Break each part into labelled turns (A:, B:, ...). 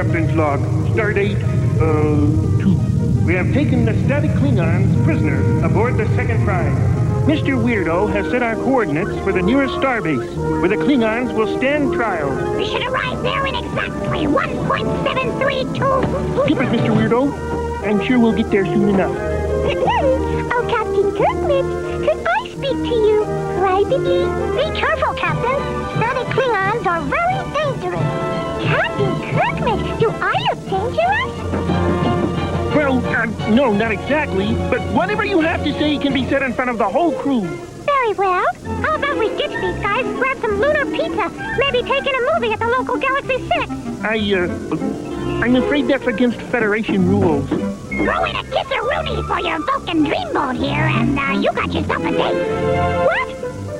A: Captain's log. Stardate, 2. We have taken the static Klingons prisoner aboard the second prize. Mr. Weirdo has set our coordinates for the nearest starbase, where the Klingons will stand trial.
B: We should arrive there in exactly 1.732.
A: Skip it, Mr. Weirdo. I'm sure we'll get there soon enough.
B: Oh, Captain Kirkman, could I speak to you privately? Be careful, Captain. Static Klingons are very dangerous. Captain Kirkman, do I look dangerous?
A: Well, no, not exactly. But whatever you have to say can be said in front of the whole crew.
B: Very well. How about we ditch these guys, grab some lunar pizza, maybe take in a movie at the local Galaxy 6?
A: I'm afraid that's against Federation rules.
B: Throw in a kiss-a-rooney for your Vulcan dreamboat here, and you got yourself a date. What?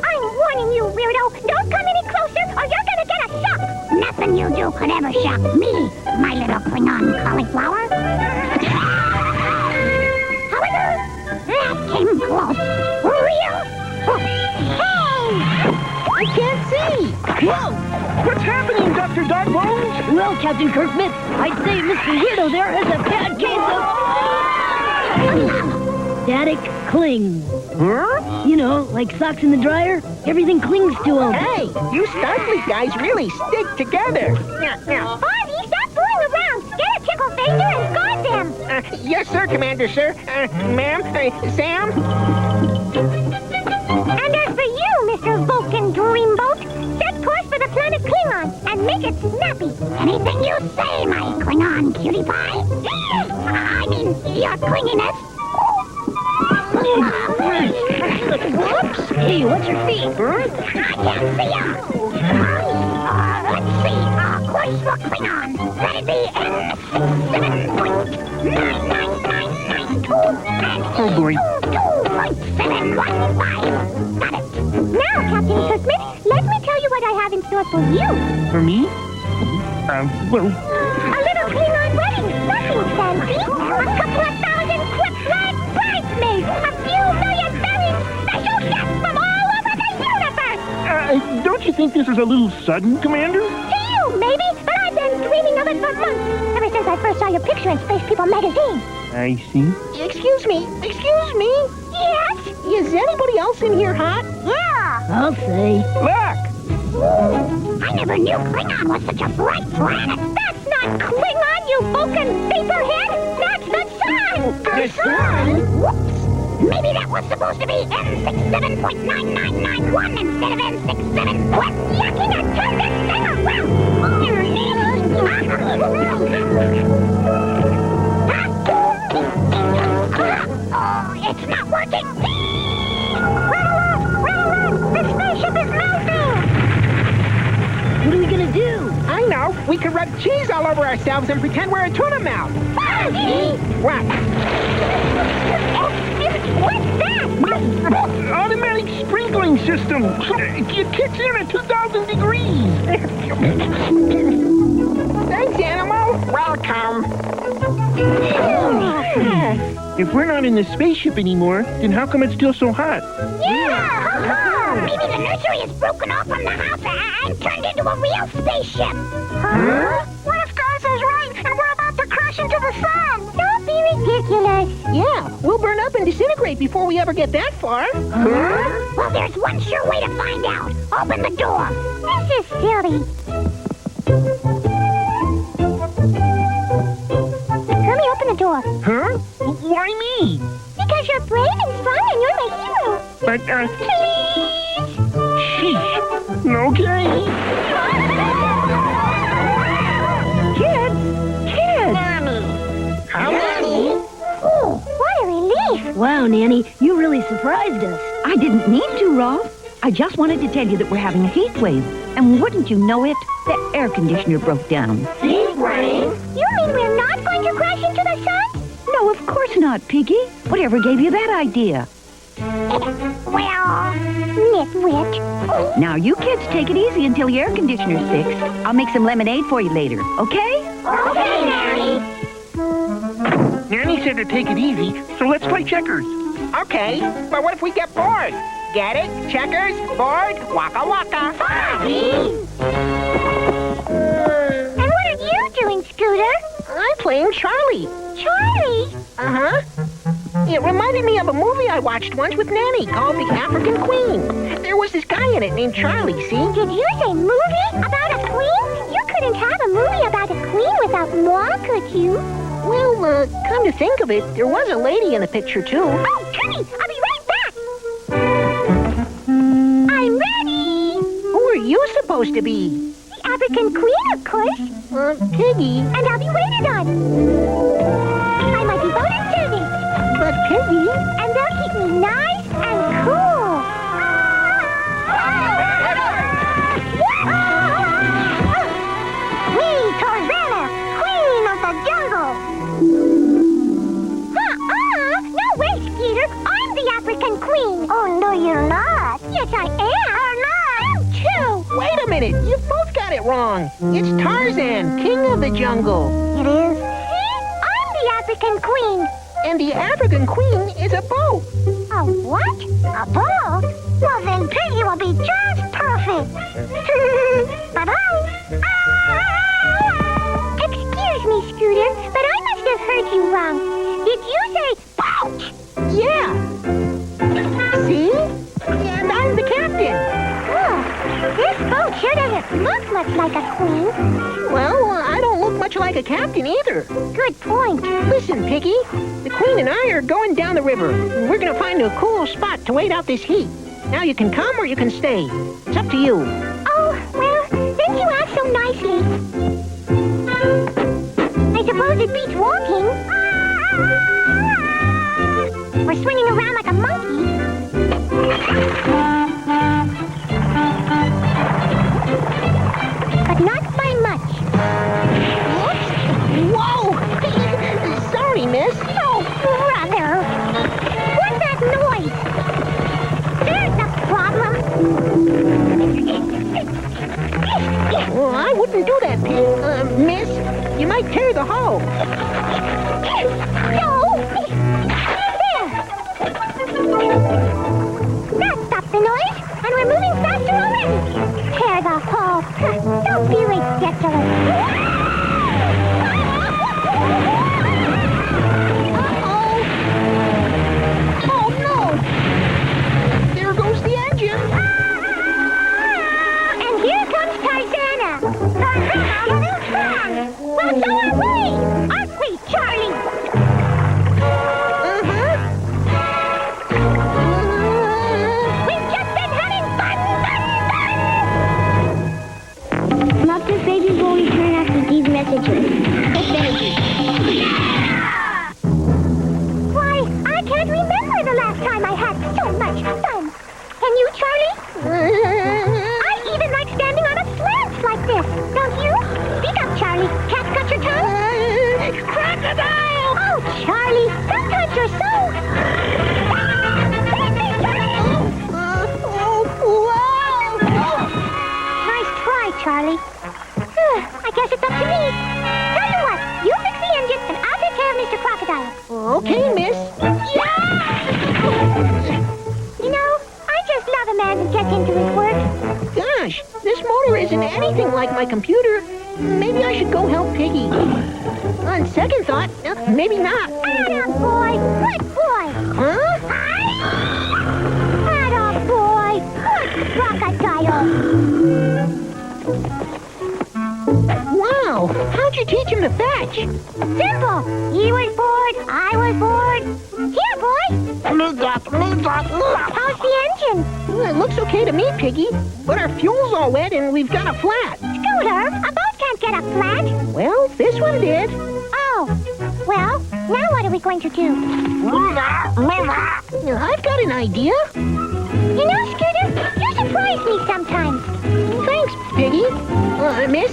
B: I'm warning you, weirdo. Don't come any closer, or you're gonna get a shock. Nothing you do could ever shock me, my little Klingon cauliflower. However, that came close. Real? Hey!
C: I can't see!
A: Whoa! What's happening, Dr. Dogbones?
C: Well, Captain Kirkman, I'd say Mr. Weirdo there has a bad case of... static cling.
A: Huh?
C: You know, like socks in the dryer, everything clings to them.
D: Hey, you Starfleet guys really stick together.
B: Barney, stop fooling around. Get a tickle phaser and guard them.
D: Yes, sir, Commander, sir. Ma'am, Sam?
B: And as for you, Mr. Vulcan Dreamboat, set course for the planet Klingon and make it snappy. Anything you say, my Klingon cutie pie. I mean, your clinginess.
C: Whoops! Hey, what's your feet?
B: I can't see ya. Let's see. Course for Klingon. That'd be N7.99992 and
A: Oh, boy.
B: 2.715. Got it. Now, Captain Kirkman, let me tell you what I have in store for you.
A: For me? Well...
B: A little Klingon wedding. Nothing fancy. A couple of thousand quick-flag bridesmaids. A few million very special guests from all over the universe.
A: don't you think this is a little sudden, Commander?
B: To you, maybe, but I've been dreaming of it for months. Ever since I first saw your picture in Space People magazine.
A: I see.
D: Excuse me.
B: Yes?
D: Is anybody else in here hot?
B: Yeah.
C: I'll say.
A: Look!
B: I never knew Klingon was such a bright planet. That's not Klingon, you Vulcan vaporhead. That's the sun.
D: The sun?
B: Whoops. Maybe that was supposed to be N67.9991 instead of N67. Quit yucking and turn this thing around. Oh, it's not working. Run! The spaceship is melting.
C: What are we gonna do?
D: I know. We could rub cheese all over ourselves and pretend we're a tuna mouth. What?
B: What's that?
A: Automatic sprinkling system. It kicks in at 2,000 degrees.
D: Thanks, animal. Welcome.
A: If we're not in the spaceship anymore, then how come it's still so hot?
B: Yeah! Maybe the nursery is broken off from the house and turned into a real spaceship. Huh? What if Garza's right and we're about to crash into the sun? Don't be ridiculous.
D: Yeah, we'll burn up and disintegrate before we ever get that far.
B: Huh? Well, there's one sure way to find out. Open the door. This is silly. Let me open the door.
A: Huh? Why me?
B: Because you're brave and strong and you're my hero.
A: But,
B: Please?
A: sheesh. Okay.
C: Kids!
D: How many?
B: Oh, what a relief.
C: Wow, Nanny, you really surprised us.
E: I didn't mean to, Rolf. I just wanted to tell you that we're having a heat wave. And wouldn't you know it, the air conditioner broke down.
B: Heat wave? You mean we're not going to crash into the sun?
E: No, of course not, Piggy. Whatever gave you that idea?
B: Well, nitwit.
E: Now, you kids take it easy until the air conditioner's fixed. I'll make some lemonade for you later, okay?
B: Okay, Nanny.
A: Nanny said to take it easy, so let's play checkers.
D: Okay, but what if we get bored? Get it? Checkers, bored, waka waka.
B: And what are you doing, Scooter?
D: It reminded me of a movie I watched once with Nanny called The African Queen. There was this guy in it named Charlie, see?
B: Did you say movie about a queen? You couldn't have a movie about a queen without moi, could you?
D: Well, come to think of it, there was a lady in the picture, too.
B: Oh, honey, I'll be right back. I'm ready.
D: Who are you supposed to be?
B: The African queen, of course.
D: Piggy.
B: And I'll be waited on. I'm a devoted servant.
D: But Piggy...
B: And they'll keep me nice and cool. Me, Tarzana, queen of the jungle. No way, Skeeter. I'm the African queen. Oh, no, you're not. Yes, I am. I'm too.
D: Wait a minute, you both got it wrong. It's Tarzan, king of the jungle.
B: It is? See? I'm the African queen.
D: And the African queen is a boat.
B: A what? A boat? Well, then Piggy will be just perfect. Bye-bye. Excuse me, Scooter, but I must have heard you wrong. Did you say boat?
D: Yeah. See? And I'm the captain.
B: Oh, this boat sure doesn't look much like a queen.
D: Well, I don't look much like a captain either.
B: Good point.
D: Listen, Piggy, the queen and I are going down the river. We're going to find a cool spot to wait out this heat. Now you can come or you can stay. It's up to you.
B: Oh, well, since you asked so nicely, I suppose it beats walking. Or swinging around like a monkey. But not by much.
D: Whoops. Whoa! Sorry, miss.
B: Oh, brother. What's that noise? There's the problem.
D: Well, I wouldn't do that, miss. You might tear the hull.
B: No! There! That stopped the noise, and we're moving faster already. Tear the hull. Don't be ridiculous.
D: Uh-oh. Oh, no. There goes the engine.
B: And here comes Tarzana. Well, so are we. Aren't we, Charlie? We've just been having fun. Muppet baby will return after these messages. Why, I can't remember the last time I had so much fun. Can you, Charlie? I even like standing on a slant like this, don't you? Speak up, Charlie. Can't cut your tongue?
D: Crocodile!
B: Oh, Charlie, sometimes you're so... Nice try, Charlie. I guess it's up to me. Tell you what, you fix the engine and I'll take care of Mr. Crocodile.
D: Okay, miss.
B: You know, I just love a man who gets into his work.
D: Gosh, this motor isn't anything like my computer. Maybe I should go help Piggy. On second thought, maybe not.
B: Atta boy, good boy.
D: Huh?
B: Atta boy, good crocodile.
D: Wow, how'd you teach him to fetch?
B: Simple. He was bored, I was bored. Here, boy. How's the engine?
D: Well, it looks okay to me, Piggy. But our fuel's all wet and we've got a flat.
B: Scooter, a boat can't get a flat.
D: Well, this one did.
B: Oh, well, now what are we going to do?
D: I've got an idea.
B: You know, Scooter, you surprise me sometimes.
D: Thanks, Piggy. Miss?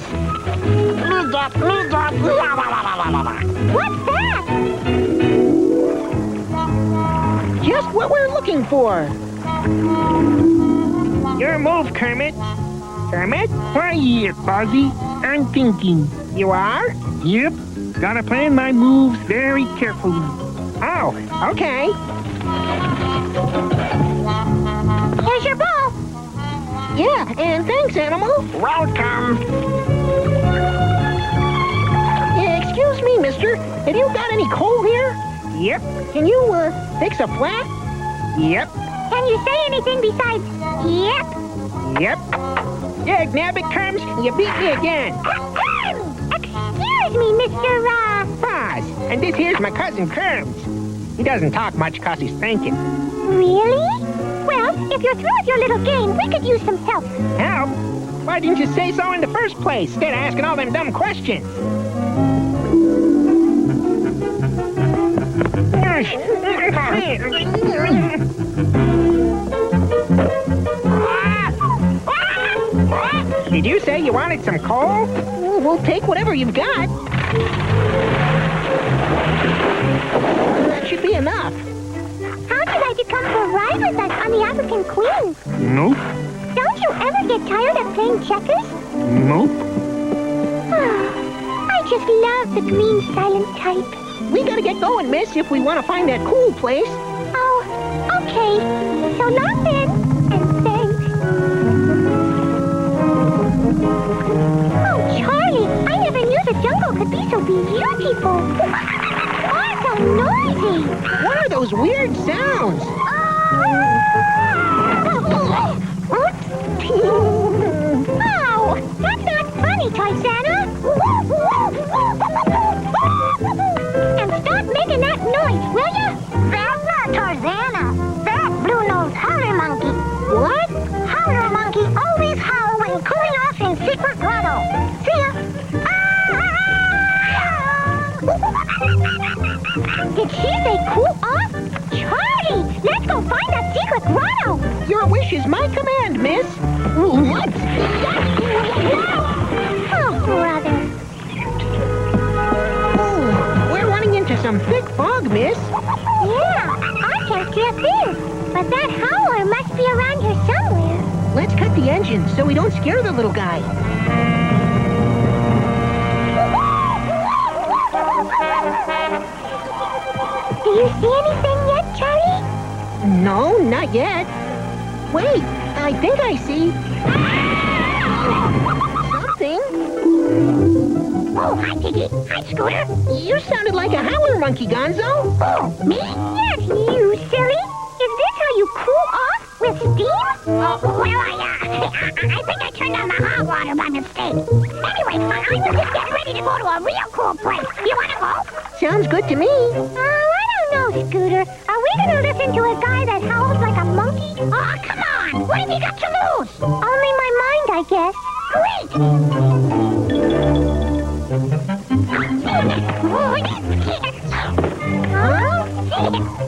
B: What's that?
D: Just what we're looking for.
A: Your move, Kermit. Kermit? Quiet, Fozzie. I'm thinking.
D: You are?
A: Yep. Gotta plan my moves very carefully.
D: Oh, okay.
B: Here's your ball.
D: Yeah, and thanks, Animal.
A: Welcome.
D: Excuse me, mister. Have you got any coal here? Yep. Can you, fix a flat? Yep.
B: Can you say anything besides yep?
D: Yep. Yeah, nabbit Kerms, you beat me again.
B: Excuse me, Mr.
D: Pause. And this here's my cousin Kerms. He doesn't talk much 'cause he's thinking.
B: Really? Well, if you're through with your little game, we could use some help.
D: Help? Why didn't you say so in the first place, instead of asking all them dumb questions? Did you say you wanted some coal? We'll take whatever you've got. That should be enough.
B: How'd you like to come for a ride with us on the African Queen?
A: Nope.
B: Don't you ever get tired of playing checkers?
A: Nope.
B: I just love the green silent type.
D: We gotta get going, miss, if we want to find that cool place.
B: Oh, okay. So long then, and thanks. Oh, Charlie, I never knew the jungle could be so beautiful. Or so noisy.
D: What are those weird sounds?
B: Oh, that's not funny, Tarzana. And stop making that noise, will ya? That's not Tarzana. That's Blue-Nosed Howler Monkey.
D: What?
B: Howler Monkey always howl when cooling off in secret grotto. See ya. Did she say cool off? Charlie, let's go find that secret grotto.
D: Your wish is my command, miss. What?
B: Oh, brother.
D: Oh, we're running into some thick fog, miss.
B: Yeah, I can't see a thing. But that howler must be around here somewhere.
D: Let's cut the engine so we don't scare the little guy.
B: Do you see anything yet, Charlie?
D: No, not yet. Wait, I think I see... something.
B: Oh, hi, Piggy. Hi, Scooter.
D: You sounded like a howler monkey, Gonzo.
B: Oh, me? Yes, you silly. Is this how you cool off with steam? Oh, well, I think I turned on the hot water by mistake. Anyway, I was just getting ready to go to a real cool place. You want to go?
D: Sounds good to me.
B: Oh, I don't know, Scooter. Are we going to listen to a guy that howls like a monkey? Oh, come on. What have you got to lose? Only my mind, I guess. Great. Huh?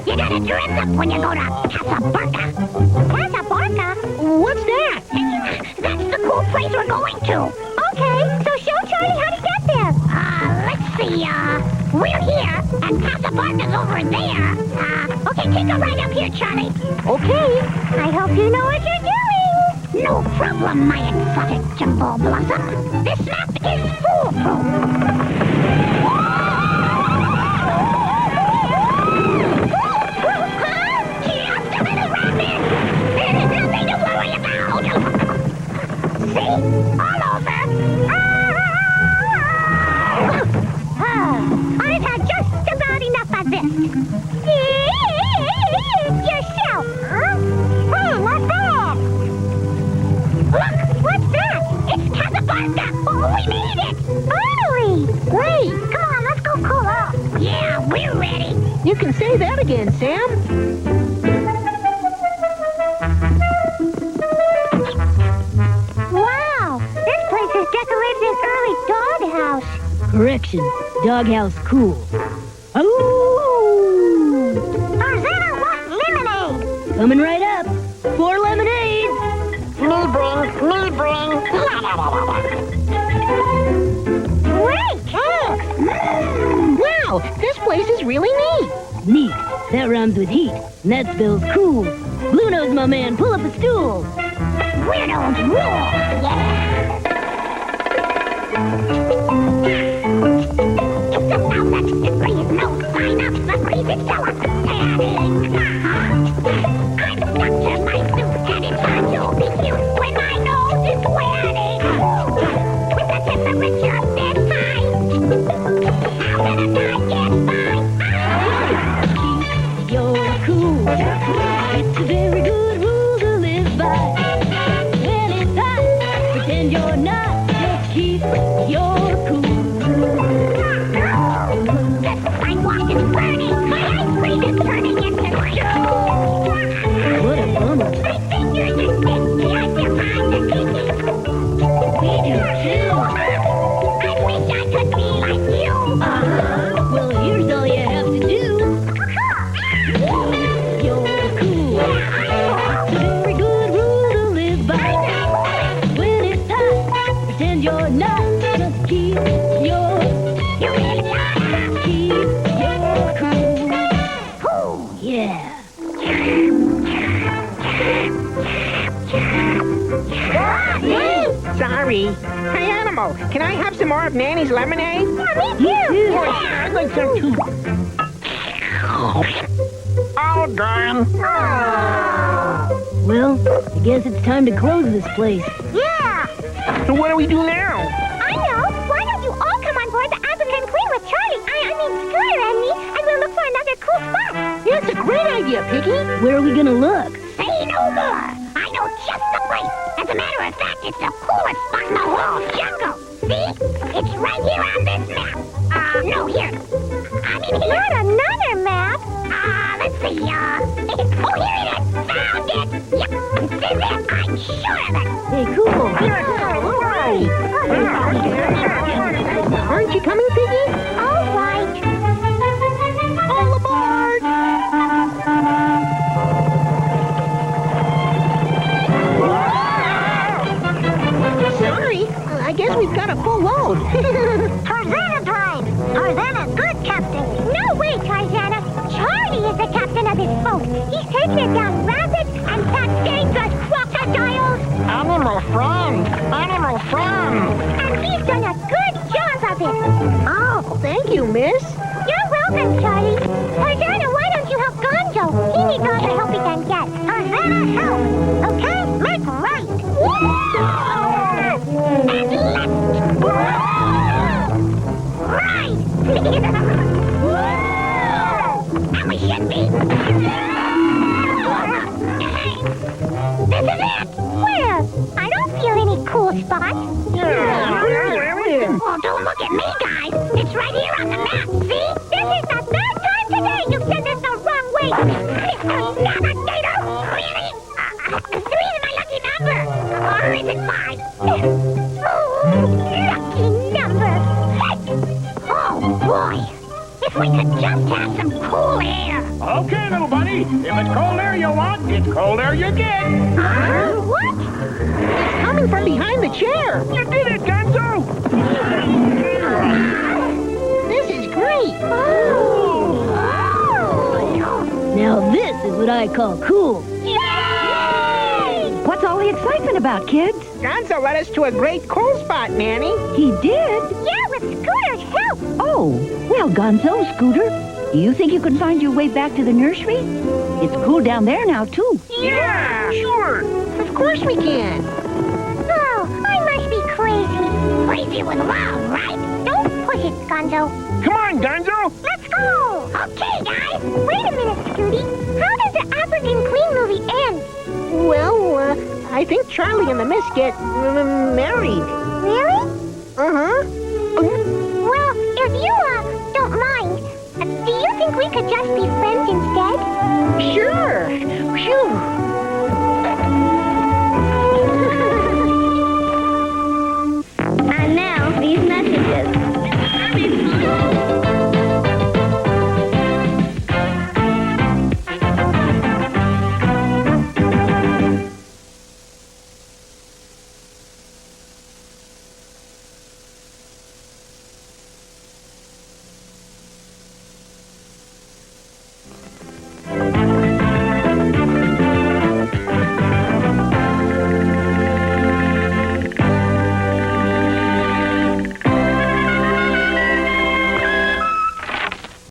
B: You gotta dress up when you go to Casablanca. Casablanca?
D: What's that?
B: That's the cool place we're going to. Okay, so show Charlie how to get there. Let's see, we're here, and Casablanca's over there. Okay, take a ride up here, Charlie.
D: Okay.
B: I hope you know what you're doing. No problem, my exotic jumbo blossom. This map is foolproof. See? All over. I've had just about enough of this. Yourself. Hey, what's that? Look, what's that? It's Casablanca. Oh, we made it. Finally. Great. Come on, let's go cool off. Yeah, we're ready.
D: You can say that again, Sam.
B: Wow, this place is decorated as early doghouse.
C: Correction. Doghouse cool. Oh!
B: Tarzana wants lemonade.
C: Coming right up. 4 lemonades.
B: Me bring. Great.
D: Wow, this place is really neat.
C: Neat. That rhymes with heat. And that spells cool. Blue Nose, my man, pull up a stool.
B: Weirdos rule. Yeah. It's about that slippery, no sign of slippery, it's so upsetting. I'm stuck to my suit and it's hard to be cute when my nose is sweating. With the temperature this high, how can a guy get by?
C: hot, just keep your cool.
B: The sidewalk is burning. My ice cream is turning into stew.
C: What a bummer.
B: My fingers are sticky. I feel kind of sticky.
C: We do too.
B: I wish I could be like you.
C: Well, here's all you have to do. You're cool. It's a very good rule to live by. When it's hot, pretend you're not. Just keep your cool. Yeah.
D: Sorry. Hey, Animal, can I have some more of Nanny's lemonade?
B: Me too.
A: I'd like some too.
D: All gone.
C: Well, I guess it's time to close this place.
B: Yeah.
A: So what do we do now?
B: I know. Why don't you all come on board the African Queen with Charlie? I mean Scooter and me, and we'll look for another cool spot.
D: That's a great idea, Piggy.
C: Where are we gonna look?
B: Say no more. I know just the place. As a matter of fact, it's the coolest spot in the whole jungle. See? It's right here on this map. No, here. I mean, here. Not another map. Let's see. Oh, here it is. Found it. Yep. This is it. I'm sure of it.
C: Hey, cool.
D: Aren't you coming, Piggy?
B: All right.
D: All aboard! Sorry, I guess we've got a full load.
B: Tarzana time. Tarzana, good captain. No way, Tarzana. Charlie is the captain of his boat. He's taken it down rapids and past dangerous crocodiles.
D: Animal friend! Animal friend!
B: And he's done a good job of it.
D: Oh, thank you, miss.
B: You're welcome, Charlie. Tarzana, why don't you help Gonzo? He needs all the help he can get. Tarzana, help. Okay? Make right. And left. Right. And we should be. This is it. Where? I don't feel any cool spots. Well, don't look at me, guys. It's right here on the map. See? This is the third time today you've sent us the wrong way. Mr. Navigator. Really? 3 is my lucky number. Or is it 5? Oh, lucky number. Oh, boy. If we could just have some cool air.
A: Okay, little buddy. If it's cold air you want, it's cold air you get.
B: What?
D: It's coming from behind the chair.
A: You did it, Gonzo.
D: This is great.
C: Now this is what I call cool.
E: What's all the excitement about, kids?
D: Gonzo led us to a great cool spot, Nanny.
E: He did?
B: Yeah, with Scooter's help.
E: Oh, well, Gonzo, Scooter, do you think you can find your way back to the nursery? It's cool down there now, too.
A: Yeah, sure.
D: Of course we can.
B: Oh, I must be crazy. Crazy with love, right? Don't push it, Gonzo.
A: Come on, Gonzo.
B: Let's go. Okay, guys. Wait a minute, Scooty. How does the African Queen movie end?
D: Well, I think Charlie and the Miss get married.
B: Really?